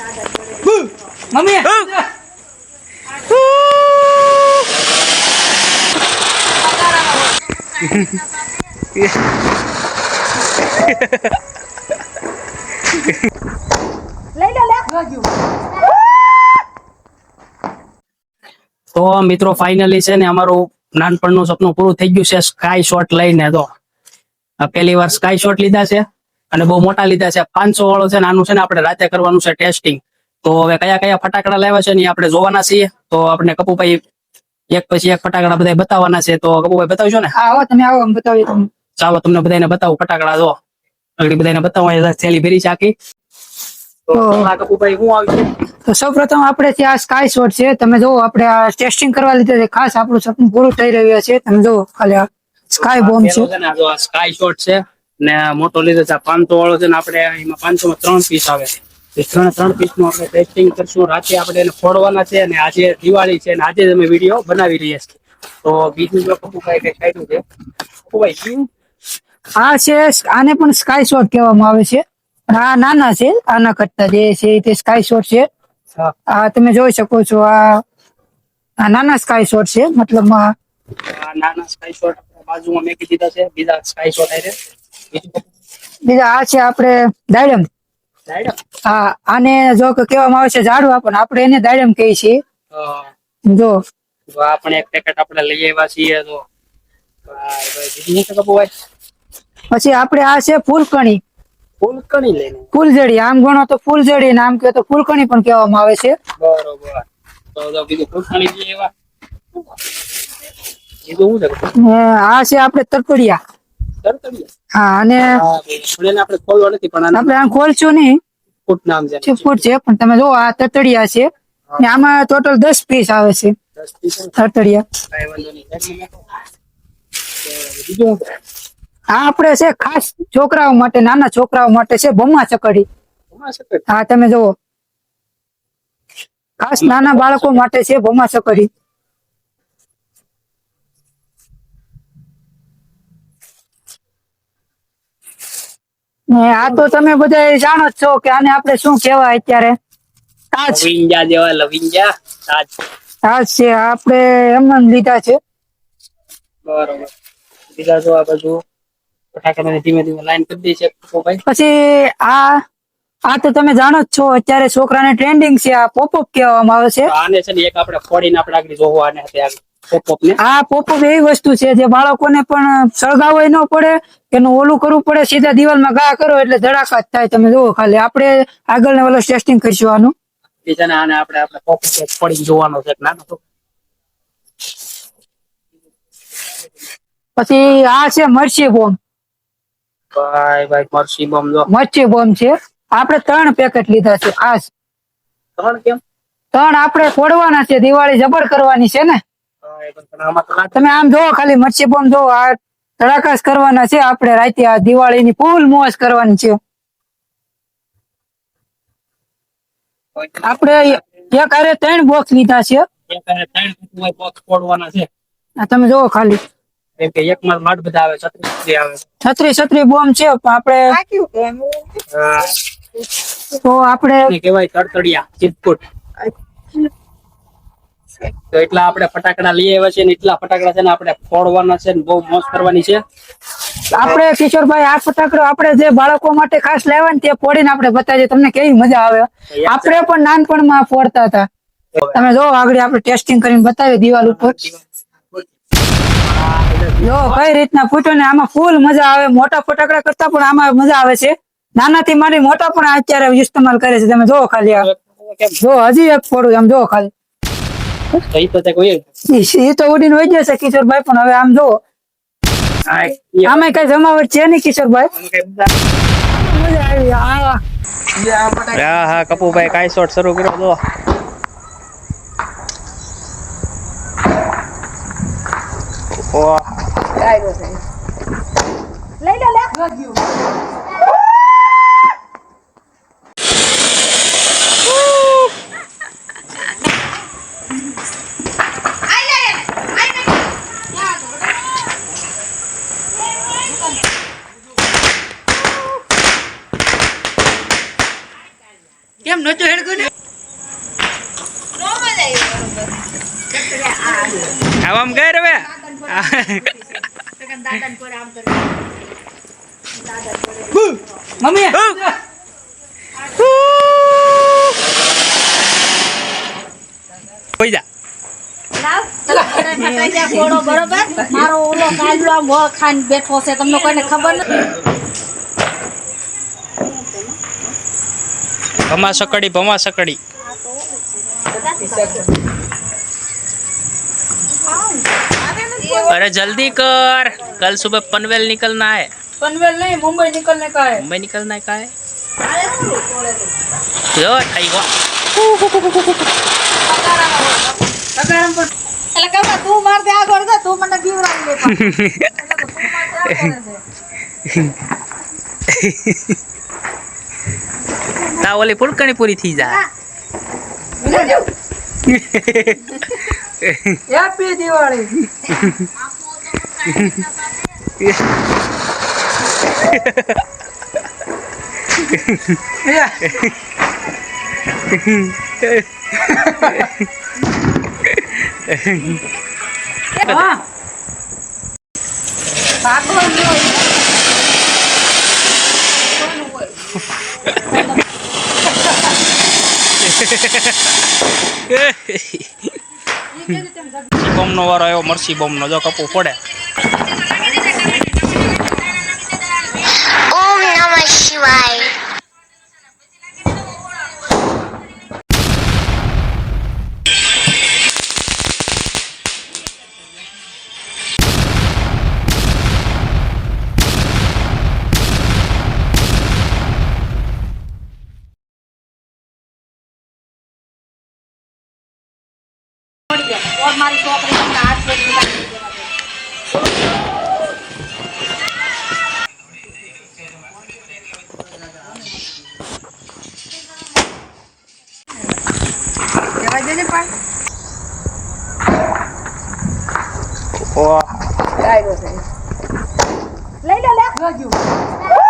Mummy તો મિત્રો finally છે ને અમારું નાનપણનું સપનું પૂરું થઈ ગયું છે સ્કાય શોટ લઈને. તો પહેલી વાર સ્કાય શોટ લીધા છે અને બહુ મોટા લીધા છે. 500 વાળો છે ને આનું છે ને આપણે રાતે કરવાનું છે ટેસ્ટિંગ. તો હવે કયા કયા ફટાકડા લાવ્યા છે ને આપણે જોવાના છીએ. તો આપણે કપુભાઈ એક પછી એક ફટાકડા બધા બતાવવાના છે. તો કપુભાઈ બતાવજો ને. આવો તમે આવો બતાવીએ તમને. ચાલો તમને બધાને બતાવું ફટાકડા. જો આગળ બધાને બતાવવા થેલી ભરી છે આખી. તો કપુભાઈ શું આવ્યું છે? તો સૌપ્રથમ આપણે ત્યાં સ્કાય શોટ છે. તમે જો આપણે આ ટેસ્ટિંગ કરવા લીધે છે. ખાસ આપણું સપનું પૂરું થઈ રહ્યું છે. તમે જો ખાલી આ સ્કાય બોમ્બ છે. સ્કાય શોટ છે ને મોટો લીધો છે 500 વાળો છે ને આપણે એમાં 500 માં 3 પીસ આવે છે. ત્રણ પીસ નું આપણે ટેસ્ટિંગ કરશું. રાતે આપણે એને ફોડવાના છે અને આજે દિવાળી છે અને આજે જ અમે વિડીયો બનાવી રહ્યા છીએ. તો બીજું જો કપુભાઈ કઈ ખાધું છે કપુભાઈ? આ છે આને પણ સ્કાય શોટ કહેવામાં આવે છે. આ નાના છે, આના કરતા જે છે તે સ્કાય શોટ છે. આ તમે જોઈ શકો છો. આ નાના સ્કાય શોટ છે. મતલબ નાના સ્કાય શોટ બાજુમાં મેકી દીધા છે. બીજા સ્કાય શોટ આવે બીજા આ છે આપણે દાયડમ. હા, આને જો કહેવામાં આવે છે ઝાડવા, પણ આપણે એને દાયડમ કહીએ છીએ. જો આપણે એક પેકેટ આપણે લઈ આવ્યા છીએ. તો બીજું કપુભાઈ પછી આપણે આ છે ફૂલકણી. ફૂલકણી લઈને ફૂલજડી, આમ ગણો તો ફૂલજડી, ને આમ કહો તો ફૂલકણી પણ કહેવામાં આવે છે. બરોબર. તો બીજું ફૂલકણી લઈ આવ્યા. બીજું શું છે? આ છે આપણે તરતડિયા. હા, અને આપણે ખોલવા નથી પણ આપણે આમ ખોલશું નહીં. ફૂટ નામ છે, ફૂટ છે, પણ તમે જો આ તરતડિયા છે ને આમાં ટોટલ 10 પીસ આવે છે. 10 પીસ તરતડિયા. કઈ વાંધો નહીં. બીજું આ આપણે છે ખાસ છોકરાઓ માટે, નાના છોકરાઓ માટે છે ભમા ચકડી. હા, તમે જુઓ, ખાસ નાના બાળકો માટે છે ભમા ચકડી. આ તો તમે બધા જાણો જ છો કે આને આપણે શું કહેવાય અત્યારે. લવિંગા જેવા લવિંગા તાજ છે. આપણે એમ લીધા છે. બરોબર. બીજા જો આ બાજુ ફટાકડા ધીમે ધીમે લાઈન કરી દે છે. પછી આ તો તમે જાણો જ છો અત્યારે છોકરાને ટ્રેન્ડિંગ છે. આ પોપઅપ કહેવામાં આવે છે. આને છે ને એક આપણે ફોડીને આપણે આગળ જોવો. આને પોપઅપ ને આ પોપઅપ એવી વસ્તુ છે જે બાળકોને પણ સળગાવવું ન પડે, એનું ઓલું કરવું પડે. સીધા દિવાલમાં ઘા કરો એટલે ધડાકા જ થાય. તમે જુઓ ખાલી. આપણે આગળ ને ટેસ્ટિંગ કરીશું આનું. બીજાને આને આપણે પોપઅપ ફોડીને જોવાનો છે. નાનો પછી આ છે મરચી બોમ્બ. ભાઈ મરચી બોમ્બ જો. મરચી બોમ્બ છે. આપણે 3 પેકેટ લીધા છે ખાસ. 3 કેમ? 3 આપણે ફોડવાના છે. દિવાળી જબર કરવાની છે ને. તમે આમ જોવો ખાલી. મરચી બોમ્બ જોવો. આ ધડાકાશ કરવાના છે આપણે રાતે. આ દિવાળીની ફૂલ મોજ કરવાની છે. આપણે એક આરે 3 બોક્સ લીધા છે. બોક્સ ફોડવાના છે. તમે જોવો ખાલી. કેમ કે એક માં માટ બધા આવે, 36 આવે. 36 બોમ્બ છે. આપણે તો આપણે કહેવાય તડતડિયા ચીટફૂટ. તો એટલા આપણે ફટાકડા લઈ આવ્યા છે ને એટલા ફટાકડા છે ને આપણે ફોડવાના છે ને બહુ મોજ કરવાની છે. આપણે કિશોરભાઈ આ ફટાકડો આપણે જે બાળકો માટે ખાસ લેવા ને તે ફોડીને આપણે બતાવીએ તમને કેવી મજા આવે. આપણે પણ નાનપણમાં ફોડતા હતા. તમે જો આગળ આપણે ટેસ્ટિંગ કરીને બતાવીએ દિવાલ ઉપર. જો કઈ રીતના ફૂટ્યો ને. આમાં ફૂલ મજા આવે. મોટા ફટાકડા કરતા પણ આમાં મજા આવે છે. નાનાથી માંડી મોટા પણ અત્યારે ઇસ્તેમાલ કરે છે. તમે જોવો ખાલી. જો હજી એક ફોડું. આમ જોવો ખાલી. એ તો ઉડીને વહી જશે કિશોરભાઈ. પણ હવે આમ જોવો, આમાં કઈ જમાવટ છે નહીં કિશોરભાઈ. હા કપુભાઈ કાઈ શોટ શરૂ કર્યો. જો લઈ લે. કેમ નતો હેડકો ને આમ કર હવે મમ્મી કોઈ જા મારો ઓલો કાલડો આમ વ ખાઈને બેઠો છે તમને કોઈને ખબર નથી ભમા સકડી अरे जल्दी कर, कल सुबह पनवेल निकलना है। पनवेल नहीं, मुंबई निकलने का है। मुंबई निकलना का है। यो थाई गो એટલે કે તું માર દે આગળ જા તું મને બીવરાવી લે ता ओली पुड़कणी पूरी थी जा हैप्पी दिवाળી બોમ્બ નો વારો આવ્યો મરસી બોમ્બ નો જો કપુ પડે ઓમ નમઃ શિવાય और मारी છોકરી તમને હાથ જોડી કેવા દેજે પણ ઓ લઈ લે લે